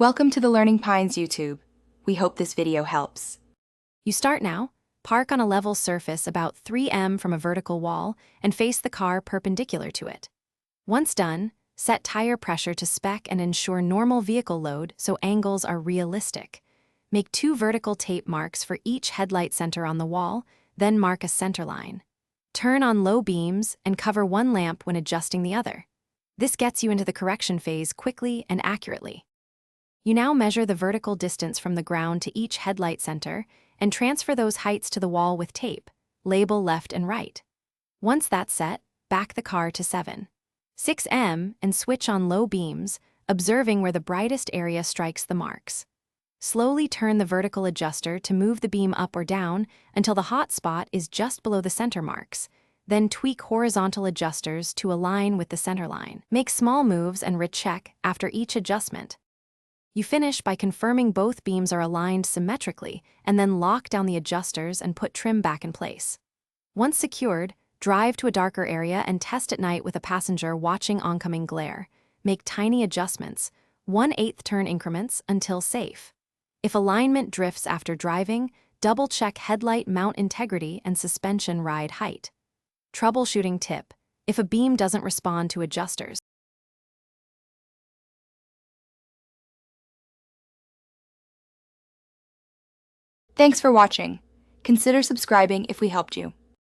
Welcome to the Learning Pines YouTube. We hope this video helps. You start now, park on a level surface about 3 m from a vertical wall, and face the car perpendicular to it. Once done, set tire pressure to spec and ensure normal vehicle load so angles are realistic. Make 2 vertical tape marks for each headlight center on the wall, then mark a center line. Turn on low beams and cover one lamp when adjusting the other. This gets you into the correction phase quickly and accurately. You now measure the vertical distance from the ground to each headlight center and transfer those heights to the wall with tape. Label left and right. Once that's set, back the car to 6 m and switch on low beams, observing where the brightest area strikes the marks. Slowly turn the vertical adjuster to move the beam up or down until the hot spot is just below the center marks. Then tweak horizontal adjusters to align with the center line. Make small moves and recheck after each adjustment. You finish by confirming both beams are aligned symmetrically and then lock down the adjusters and put trim back in place. Once secured, drive to a darker area and test at night with a passenger watching oncoming glare. Make tiny adjustments, 1/8 turn increments until safe. If alignment drifts after driving, double-check headlight mount integrity and suspension ride height. Troubleshooting tip: if a beam doesn't respond to adjusters, Thanks for watching. Consider subscribing if we helped you.